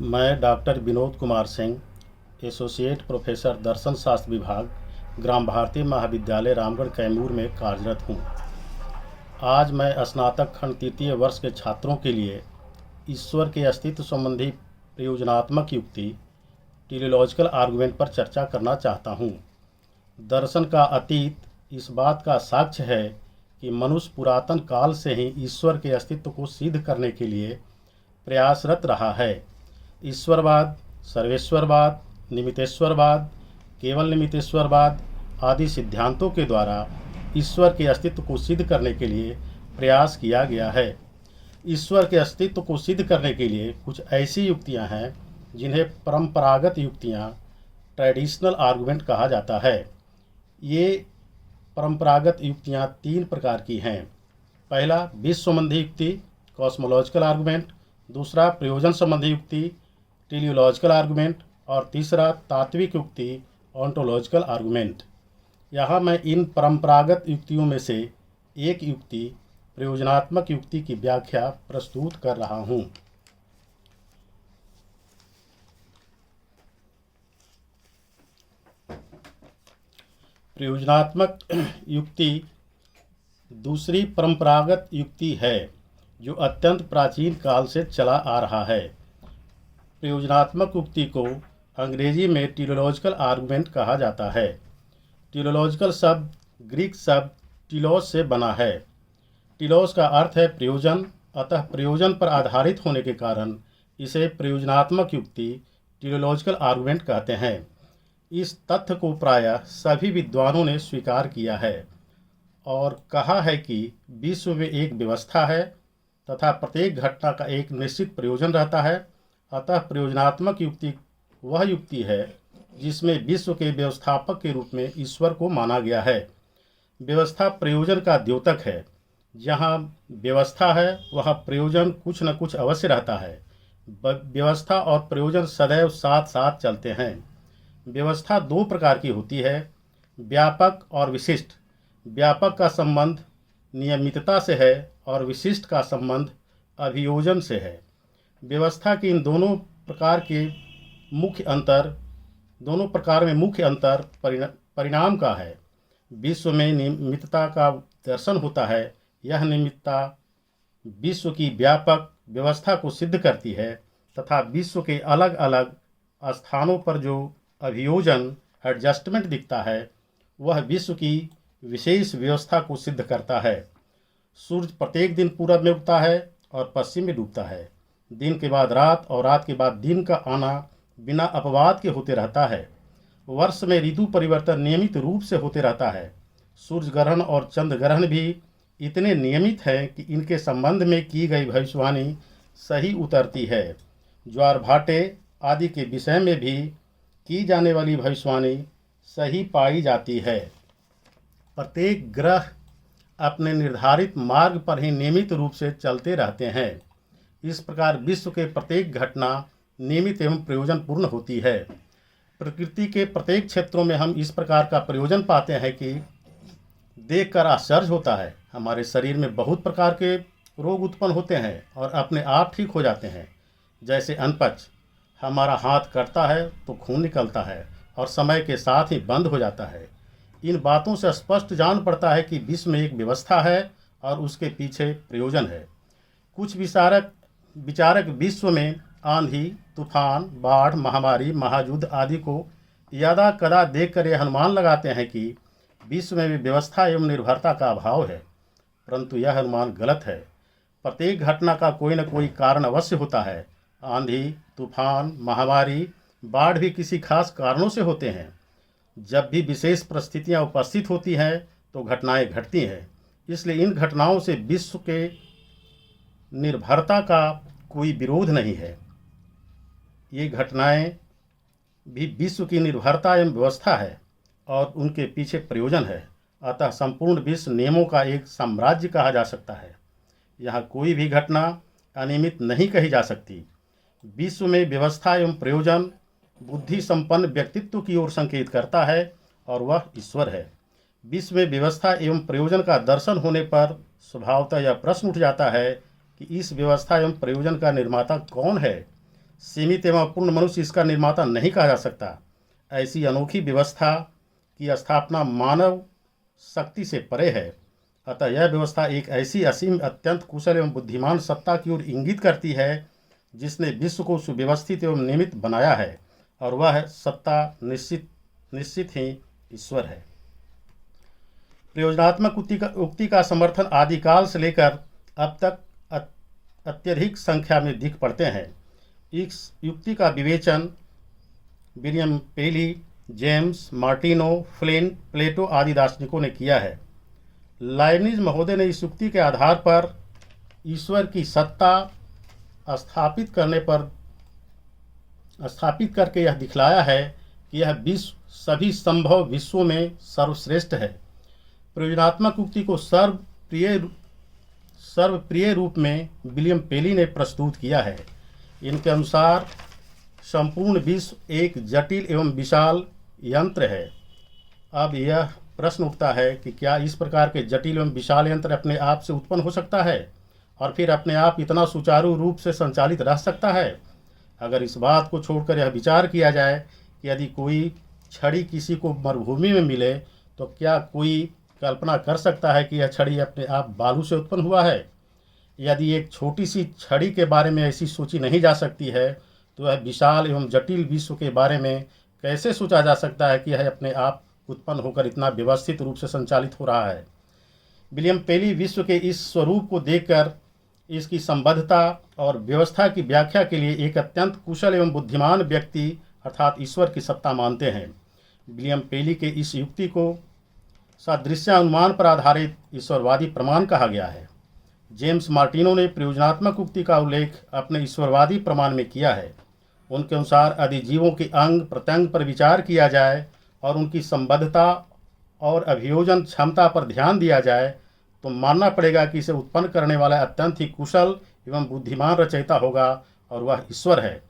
मैं doctor Vinod Kumar Singh, associate professor दर्शन शास्त्र विभाग, ग्राम भारती महाविद्यालय रामगढ़ कैमूर में कार्यरत हूँ। आज मैं स्नातक खंड तृतीय वर्ष के छात्रों के लिए ईश्वर के अस्तित्व संबंधी प्रयोजनात्मक युक्ति टेलियोलॉजिकल आर्गुमेंट पर चर्चा करना चाहता हूँ। दर्शन का अतीत इस बात का साक्ष्य है कि मनुष्य पुरातन काल से ही ईश्वर के अस्तित्व को सिद्ध करने के लिए प्रयासरत रहा है। ईश्वरवाद, सर्वेश्वरवाद, निमित्तेश्वरवाद, केवल निमित्तेश्वरवाद आदि सिद्धांतों के द्वारा ईश्वर के अस्तित्व को सिद्ध करने के लिए प्रयास किया गया है। ईश्वर के अस्तित्व को सिद्ध करने के लिए कुछ ऐसी युक्तियां हैं जिन्हें परंपरागत युक्तियां, ट्रेडिशनल आर्गुमेंट कहा जाता है। ये परंपरागत युक्तियां तीन प्रकार की हैं। पहला विश्व संबंधी युक्ति, कॉस्मोलॉजिकल आर्गुमेंट। दूसरा प्रयोजन संबंधी युक्ति, टेलियोलॉजिकल आर्गुमेंट। और तीसरा तात्विक युक्ति, ऑन्टोलॉजिकल आर्गुमेंट। यहाँ मैं इन परंपरागत युक्तियों में से एक युक्ति, प्रयोजनात्मक युक्ति की व्याख्या प्रस्तुत कर रहा हूँ। प्रयोजनात्मक युक्ति दूसरी परंपरागत युक्ति है जो अत्यंत प्राचीन काल से चला आ रहा है। प्रयोजनात्मक युक्ति को अंग्रेजी में टेलियोलॉजिकल आर्गुमेंट कहा जाता है। टेलियोलॉजिकल शब्द ग्रीक शब्द टीलोस से बना है। टीलोस का अर्थ है प्रयोजन, अतः प्रयोजन पर आधारित होने के कारण इसे प्रयोजनात्मक युक्ति, टेलियोलॉजिकल आर्गुमेंट कहते हैं। इस तथ्य को प्रायः सभी विद्वानों ने स्वीकार किया है और कहा है कि विश्व में एक व्यवस्था है तथा प्रत्येक घटना का एक निश्चित प्रयोजन रहता है। अतः प्रयोजनात्मक युक्ति वह युक्ति है जिसमें विश्व के व्यवस्थापक के रूप में ईश्वर को माना गया है। व्यवस्था प्रयोजन का द्योतक है। जहाँ व्यवस्था है वहाँ प्रयोजन कुछ न कुछ अवश्य रहता है। व्यवस्था और प्रयोजन सदैव साथ साथ चलते हैं। व्यवस्था दो प्रकार की होती है, व्यापक और विशिष्ट। व्यापक का संबंध नियमितता से है और विशिष्ट का संबंध अभियोजन से है। व्यवस्था के इन दोनों प्रकार में मुख्य अंतर परिणाम का है। विश्व में नियमितता का दर्शन होता है। यह नियमितता विश्व की व्यापक व्यवस्था को सिद्ध करती है तथा विश्व के अलग अलग स्थानों पर जो अभियोजन एडजस्टमेंट दिखता है वह विश्व की विशेष व्यवस्था को सिद्ध करता है। सूर्य प्रत्येक दिन पूरब में उगता है और पश्चिम में डूबता है। दिन के बाद रात और रात के बाद दिन का आना बिना अपवाद के होते रहता है। वर्ष में ऋतु परिवर्तन नियमित रूप से होते रहता है। सूर्य ग्रहण और चंद्र ग्रहण भी इतने नियमित हैं कि इनके संबंध में की गई भविष्यवाणी सही उतरती है। ज्वार भाटे आदि के विषय में भी की जाने वाली भविष्यवाणी सही पाई जाती है। प्रत्येक ग्रह अपने निर्धारित मार्ग पर ही नियमित रूप से चलते रहते हैं। इस प्रकार विश्व के प्रत्येक घटना नियमित एवं प्रयोजनपूर्ण होती है। प्रकृति के प्रत्येक क्षेत्रों में हम इस प्रकार का प्रयोजन पाते हैं कि देखकर आश्चर्य होता है। हमारे शरीर में बहुत प्रकार के रोग उत्पन्न होते हैं और अपने आप ठीक हो जाते हैं। जैसे अनपच, हमारा हाथ कटता है तो खून निकलता है और समय के साथ ही बंद हो जाता है। इन बातों से स्पष्ट जान पड़ता है कि विश्व में एक व्यवस्था है और उसके पीछे प्रयोजन है। कुछ विचारक विश्व में आंधी, तूफान, बाढ़, महामारी, महायुद्ध आदि को यदा कदा देखकर यह अनुमान लगाते हैं कि विश्व में व्यवस्था एवं निर्भरता का अभाव है, परंतु यह अनुमान गलत है। प्रत्येक घटना का कोई न कोई कारण अवश्य होता है। आंधी, तूफान, महामारी, बाढ़ भी किसी खास कारणों से होते हैं। जब भी विशेष परिस्थितियां उपस्थित होती हैं तो घटनाएं घटती हैं। इसलिए इन घटनाओं से विश्व के निर्भरता का कोई विरोध नहीं है। ये घटनाएं भी विश्व की निर्भरता एवं व्यवस्था है और उनके पीछे प्रयोजन है। अतः संपूर्ण विश्व नियमों का एक साम्राज्य कहा जा सकता है। यहाँ कोई भी घटना अनियमित नहीं कही जा सकती। विश्व में व्यवस्था एवं प्रयोजन बुद्धि संपन्न व्यक्तित्व की ओर संकेत करता है और वह ईश्वर है। विश्व में व्यवस्था एवं प्रयोजन का दर्शन होने पर स्वभावतः यह प्रश्न उठ जाता है कि इस व्यवस्था एवं प्रयोजन का निर्माता कौन है। सीमित एवं पूर्ण मनुष्य इसका निर्माता नहीं कहा जा सकता। ऐसी अनोखी व्यवस्था की स्थापना मानव शक्ति से परे है। अतः यह व्यवस्था एक ऐसी असीम, अत्यंत कुशल एवं बुद्धिमान सत्ता की ओर इंगित करती है जिसने विश्व को सुव्यवस्थित एवं नियमित बनाया है, और वह सत्ता निश्चित ही ईश्वर है। प्रयोजनात्मक उक्ति का समर्थन आदिकाल से लेकर अब तक अत्यधिक संख्या में दिख पड़ते हैं। इस युक्ति का विवेचन विलियम पेली, जेम्स मार्टिनो, फ्लिंट, प्लेटो आदि दार्शनिकों ने किया है। लाइब्निज महोदय ने इस युक्ति के आधार पर ईश्वर की सत्ता स्थापित करके यह दिखलाया है कि यह विश्व सभी संभव विश्वों में सर्वश्रेष्ठ है। प्रयोजनात्मक उक्ति को सर्वप्रिय रूप में विलियम पेली ने प्रस्तुत किया है। इनके अनुसार संपूर्ण विश्व एक जटिल एवं विशाल यंत्र है। अब यह प्रश्न उठता है कि क्या इस प्रकार के जटिल एवं विशाल यंत्र अपने आप से उत्पन्न हो सकता है और फिर अपने आप इतना सुचारू रूप से संचालित रह सकता है? अगर इस बात को छोड़कर यह विचार किया जाए कि यदि कोई छड़ी किसी को मरुभूमि में मिले तो क्या कोई कल्पना कर सकता है कि यह छड़ी अपने आप बालू से उत्पन्न हुआ है? यदि एक छोटी सी छड़ी के बारे में ऐसी सोची नहीं जा सकती है तो वह विशाल एवं जटिल विश्व के बारे में कैसे सोचा जा सकता है कि यह अपने आप उत्पन्न होकर इतना व्यवस्थित रूप से संचालित हो रहा है? विलियम पेली विश्व के इस स्वरूप को देखकर इसकी संबद्धता और व्यवस्था की व्याख्या के लिए एक अत्यंत कुशल एवं बुद्धिमान व्यक्ति अर्थात ईश्वर की सत्ता मानते हैं। विलियम पेली के इस युक्ति को सादृश्यानुमान पर आधारित ईश्वरवादी प्रमाण कहा गया है। जेम्स मार्टिनो ने प्रयोजनात्मक उक्ति का उल्लेख अपने ईश्वरवादी प्रमाण में किया है। उनके अनुसार यदि जीवों के अंग प्रत्यंग पर विचार किया जाए और उनकी संबद्धता और अभियोजन क्षमता पर ध्यान दिया जाए तो मानना पड़ेगा कि इसे उत्पन्न करने वाला अत्यंत ही कुशल एवं बुद्धिमान रचयिता होगा और वह ईश्वर है।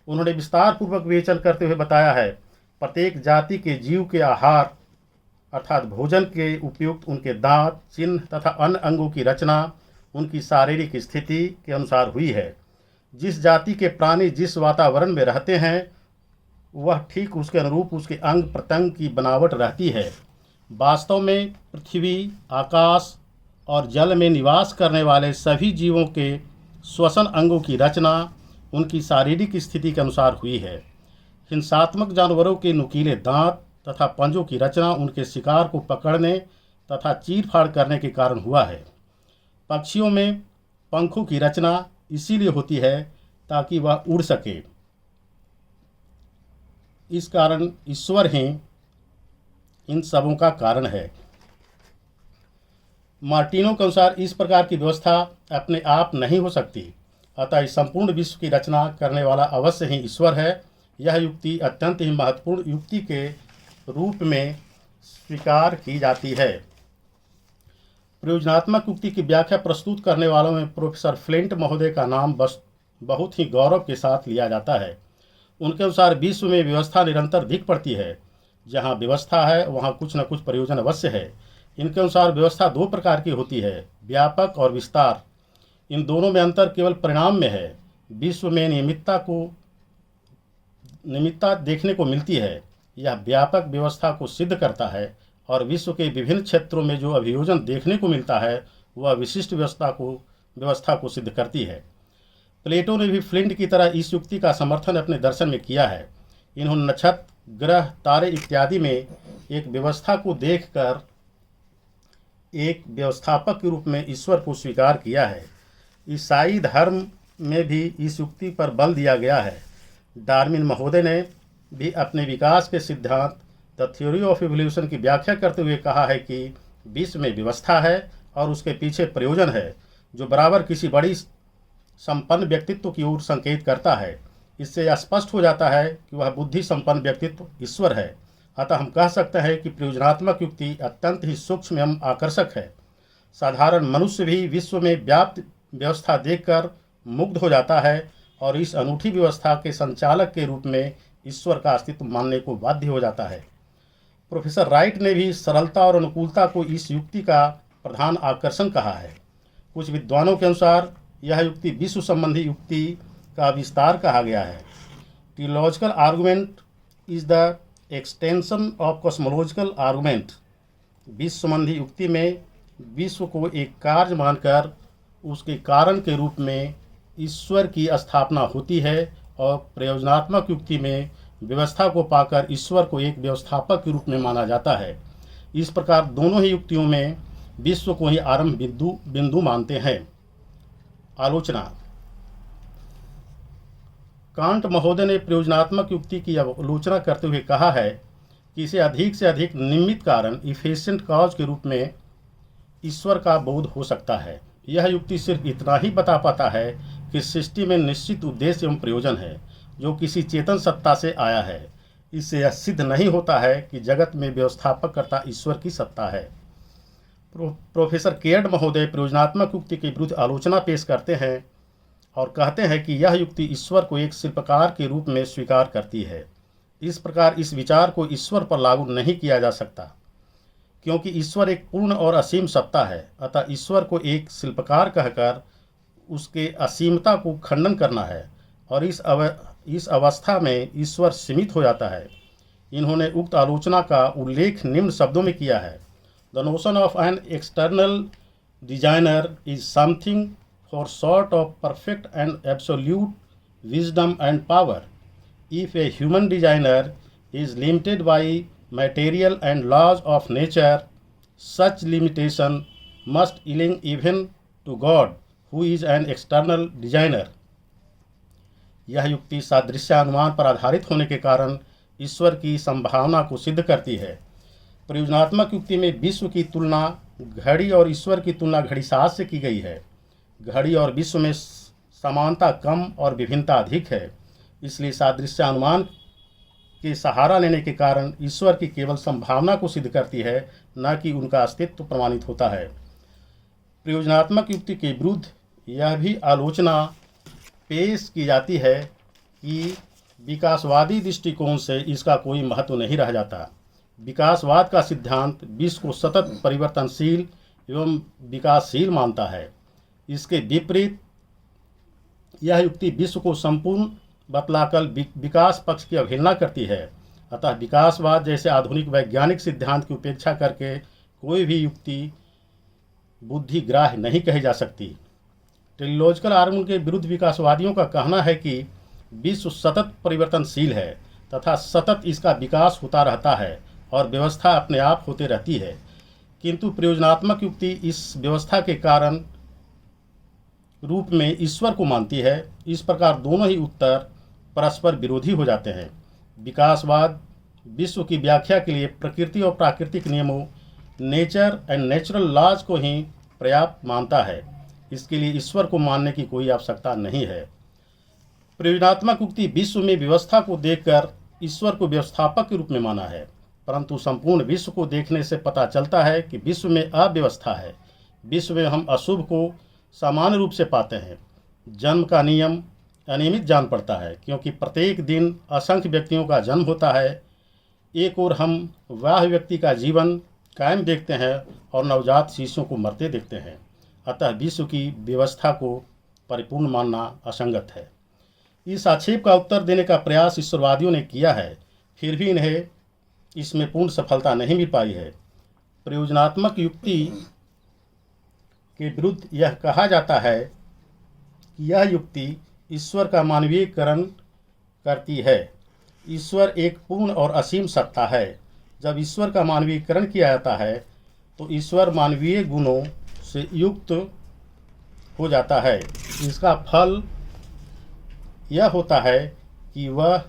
उन्होंने विस्तार पूर्वक विवेचन करते हुए बताया है, प्रत्येक जाति के जीव के आहार अर्थात भोजन के उपयुक्त उनके दांत, चिन्ह तथा अन्य अंगों की रचना उनकी शारीरिक स्थिति के अनुसार हुई है। जिस जाति के प्राणी जिस वातावरण में रहते हैं वह ठीक उसके अनुरूप उसके अंग प्रत्यंग की बनावट रहती है। वास्तव में पृथ्वी, आकाश और जल में निवास करने वाले सभी जीवों के श्वसन अंगों की रचना उनकी शारीरिक स्थिति के अनुसार हुई है। हिंसात्मक जानवरों के नुकीले दांत तथा पंजों की रचना उनके शिकार को पकड़ने तथा चीर-फाड़ करने के कारण हुआ है। पक्षियों में पंखों की रचना इसीलिए होती है ताकि वह उड़ सके। इस कारण ईश्वर ही इन सबों का कारण है। मार्टिनो के अनुसार इस प्रकार की व्यवस्था अपने आप नहीं हो सकती, अतः इस संपूर्ण विश्व की रचना करने वाला अवश्य ही ईश्वर है। यह युक्ति अत्यंत ही महत्वपूर्ण युक्ति के रूप में स्वीकार की जाती है। प्रयोजनात्मक युक्ति की व्याख्या प्रस्तुत करने वालों में प्रोफेसर फ्लिंट महोदय का नाम बहुत ही गौरव के साथ लिया जाता है। उनके अनुसार विश्व में व्यवस्था निरंतर दिख पड़ती है। जहाँ व्यवस्था है वहाँ कुछ न कुछ प्रयोजन अवश्य है। इनके अनुसार व्यवस्था दो प्रकार की होती है, व्यापक और विस्तार। इन दोनों में अंतर केवल परिणाम में है। विश्व में नियमितता देखने को मिलती है। यह व्यापक व्यवस्था को सिद्ध करता है और विश्व के विभिन्न क्षेत्रों में जो अभियोजन देखने को मिलता है वह विशिष्ट व्यवस्था को सिद्ध करती है। प्लेटो ने भी फ्लिंट की तरह इस युक्ति का समर्थन अपने दर्शन में किया है। इन्होंने नक्षत्र, ग्रह, तारे इत्यादि में एक व्यवस्था को देखकर एक व्यवस्थापक के रूप में ईश्वर को स्वीकार किया है। ईसाई धर्म में भी इस युक्ति पर बल दिया गया है। डार्विन महोदय ने भी अपने विकास के सिद्धांत द थ्योरी ऑफ इवोल्यूशन की व्याख्या करते हुए कहा है कि विश्व में व्यवस्था है और उसके पीछे प्रयोजन है जो बराबर किसी बड़ी संपन्न व्यक्तित्व की ओर संकेत करता है। इससे यह स्पष्ट हो जाता है कि वह बुद्धि संपन्न व्यक्तित्व ईश्वर है। अतः हम कह सकते हैं कि प्रयोजनात्मक युक्ति अत्यंत ही सूक्ष्म एवं आकर्षक है। साधारण मनुष्य भी विश्व में व्याप्त व्यवस्था देखकर मुग्ध हो जाता है और इस अनूठी व्यवस्था के संचालक के रूप में ईश्वर का अस्तित्व मानने को बाध्य हो जाता है। प्रोफेसर राइट ने भी सरलता और अनुकूलता को इस युक्ति का प्रधान आकर्षण कहा है। कुछ विद्वानों के अनुसार यह युक्ति विश्व संबंधी युक्ति का विस्तार कहा गया है। Teleological argument is the extension of cosmological argument. विश्व संबंधी युक्ति में विश्व को एक कार्य मानकर उसके कारण के रूप में ईश्वर की स्थापना होती है, और प्रयोजनात्मक युक्ति में व्यवस्था को पाकर ईश्वर को एक व्यवस्थापक के रूप में माना जाता है। इस प्रकार दोनों ही युक्तियों में विश्व को ही आरंभ बिंदु मानते हैं। आलोचना। कांट महोदय ने प्रयोजनात्मक युक्ति की आलोचना करते हुए कहा है कि इसे अधिक से अधिक निमित्त कारण इफिशिएंट कॉज के रूप में ईश्वर का बोध हो सकता है। यह युक्ति सिर्फ इतना ही बता पाता है कि सृष्टि में निश्चित उद्देश्य एवं प्रयोजन है जो किसी चेतन सत्ता से आया है। इससे यह सिद्ध नहीं होता है कि जगत में व्यवस्थापक कर्ता ईश्वर की सत्ता है। प्रोफेसर केयर्ड महोदय प्रयोजनात्मक युक्ति के विरुद्ध आलोचना पेश करते हैं और कहते हैं कि यह युक्ति ईश्वर को एक शिल्पकार के रूप में स्वीकार करती है। इस प्रकार इस विचार को ईश्वर पर लागू नहीं किया जा सकता, क्योंकि ईश्वर एक पूर्ण और असीम सत्ता है। अतः ईश्वर को एक शिल्पकार कहकर उसके असीमता को खंडन करना है, और इस अवस्था में ईश्वर सीमित हो जाता है। इन्होंने उक्त आलोचना का उल्लेख निम्न शब्दों में किया है: the notion of an external designer is something for sort of perfect and absolute wisdom and power. If a human designer is limited by material and laws of nature, such limitation must belong even to God, who is an external designer। यह युक्ति सादृश्यानुमान पर आधारित होने के कारण ईश्वर की संभावना को सिद्ध करती है। प्रयोजनात्मक युक्ति में विश्व की तुलना घड़ी और ईश्वर की तुलना घड़ीसाज से की गई है। घड़ी और विश्व में समानता कम और विभिन्नता अधिक है, इसलिए सादृश्यानुमान के सहारा लेने के कारण ईश्वर की केवल संभावना को सिद्ध करती है, न कि उनका अस्तित्व प्रमाणित होता है। प्रयोजनात्मक युक्ति के विरुद्ध यह भी आलोचना पेश की जाती है कि विकासवादी दृष्टिकोण से इसका कोई महत्व नहीं रह जाता। विकासवाद का सिद्धांत विश्व को सतत परिवर्तनशील एवं विकासशील मानता है। इसके विपरीत यह युक्ति विश्व को संपूर्ण बतलाकर विकास पक्ष की अवहेलना करती है। अतः विकासवाद जैसे आधुनिक वैज्ञानिक सिद्धांत की उपेक्षा करके कोई भी युक्ति बुद्धि ग्राह्य नहीं कही जा सकती। टेलीलॉजिकल आर्गुमेंट के विरुद्ध विकासवादियों का कहना है कि विश्व सतत परिवर्तनशील है तथा सतत इसका विकास होता रहता है और व्यवस्था अपने आप होते रहती है, किंतु प्रयोजनात्मक युक्ति इस व्यवस्था के कारण रूप में ईश्वर को मानती है। इस प्रकार दोनों ही उत्तर परस्पर विरोधी हो जाते हैं। विकासवाद विश्व की व्याख्या के लिए प्रकृति और प्राकृतिक नियमों नेचर एंड नेचुरल लॉज को ही पर्याप्त मानता है। इसके लिए ईश्वर को मानने की कोई आवश्यकता नहीं है। प्रयोजनात्मक युक्ति विश्व में व्यवस्था को देखकर ईश्वर को व्यवस्थापक के रूप में माना है, परंतु संपूर्ण विश्व को देखने से पता चलता है कि विश्व में अव्यवस्था है। विश्व में हम अशुभ को सामान्य रूप से पाते हैं। जन्म का नियम अनियमित जान पड़ता है, क्योंकि प्रत्येक दिन असंख्य व्यक्तियों का जन्म होता है। एक ओर हम वह व्यक्ति का जीवन कायम देखते हैं और नवजात शिशुओं को मरते देखते हैं। अतः विश्व की व्यवस्था को परिपूर्ण मानना असंगत है। इस आक्षेप का उत्तर देने का प्रयास ईश्वरवादियों ने किया है, फिर भी इन्हें इसमें पूर्ण सफलता नहीं मिल पाई है। प्रयोजनात्मक युक्ति के विरुद्ध यह कहा जाता है कि यह युक्ति ईश्वर का मानवीयकरण करती है। ईश्वर एक पूर्ण और असीम सत्ता है। जब ईश्वर का मानवीयकरण किया जाता है तो ईश्वर मानवीय गुणों से युक्त हो जाता है। इसका फल यह होता है कि वह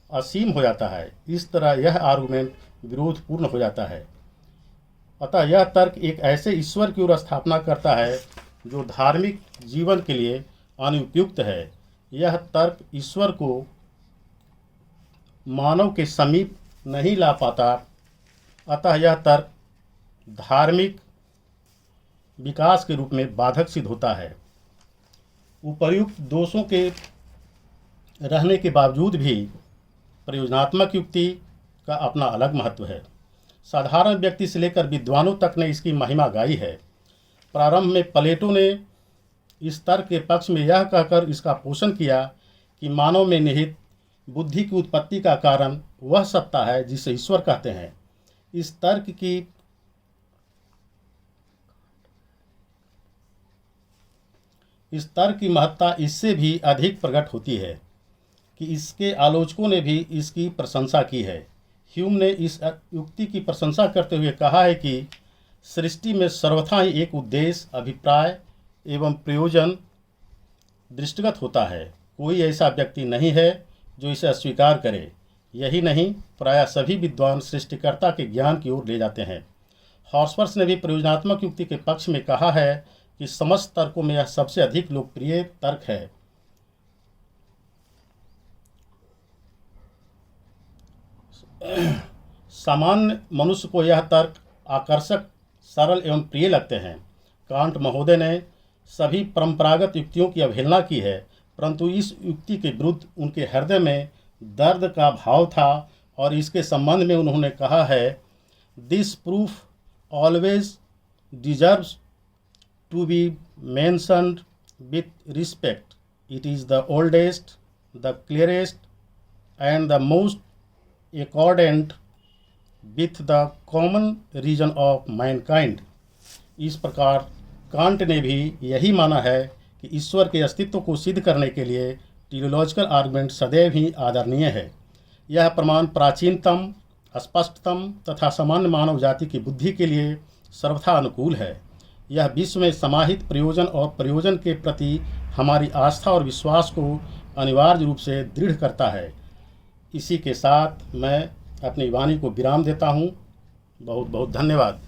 असीम हो जाता है। इस तरह यह आर्गुमेंट विरोधपूर्ण हो जाता है। अतः यह तर्क एक ऐसे ईश्वर की ओर स्थापना करता है जो धार्मिक जीवन के लिए अनुपयुक्त है। यह तर्क ईश्वर को मानव के समीप नहीं ला पाता। अतः यह तर्क धार्मिक विकास के रूप में बाधक सिद्ध होता है। उपर्युक्त दोषों के रहने के बावजूद भी प्रयोजनात्मक युक्ति का अपना अलग महत्व है। साधारण व्यक्ति से लेकर विद्वानों तक ने इसकी महिमा गाई है। प्रारंभ में प्लेटो ने इस तर्क के पक्ष में यह कहकर इसका पोषण किया कि मानव में निहित बुद्धि की उत्पत्ति का कारण वह सत्ता है जिसे ईश्वर कहते हैं। इस तर्क की महत्ता इससे भी अधिक प्रकट होती है कि इसके आलोचकों ने भी इसकी प्रशंसा की है। ह्यूम ने इस युक्ति की प्रशंसा करते हुए कहा है कि सृष्टि में सर्वथा ही एक उद्देश्य, अभिप्राय एवं प्रयोजन दृष्टिगत होता है। कोई ऐसा व्यक्ति नहीं है जो इसे अस्वीकार करे। यही नहीं, प्रायः सभी विद्वान सृष्टिकर्ता के ज्ञान की ओर ले जाते हैं। हॉर्सवर्थ ने भी प्रयोजनात्मक युक्ति के पक्ष में कहा है कि समस्त तर्कों में यह सबसे अधिक लोकप्रिय तर्क है। सामान्य मनुष्य को यह तर्क आकर्षक, सरल एवं प्रिय लगते हैं। कांट महोदय ने सभी परंपरागत युक्तियों की अवहेलना की है, परंतु इस युक्ति के विरुद्ध उनके हृदय में दर्द का भाव था और इसके संबंध में उन्होंने कहा है, this proof always deserves to be mentioned with respect. It is the oldest, the clearest and the most accordant with the common reason of mankind। इस प्रकार कांट ने भी यही माना है कि ईश्वर के अस्तित्व को सिद्ध करने के लिए टेलियोलॉजिकल आर्गुमेंट सदैव ही आदरणीय है। यह प्रमाण प्राचीनतम, स्पष्टतम तथा सामान्य मानव जाति की बुद्धि के लिए सर्वथा अनुकूल है। यह विश्व में समाहित प्रयोजन और प्रयोजन के प्रति हमारी आस्था और विश्वास को अनिवार्य रूप से दृढ़ करता है। इसी के साथ मैं अपनी वाणी को विराम देता हूँ। बहुत बहुत धन्यवाद।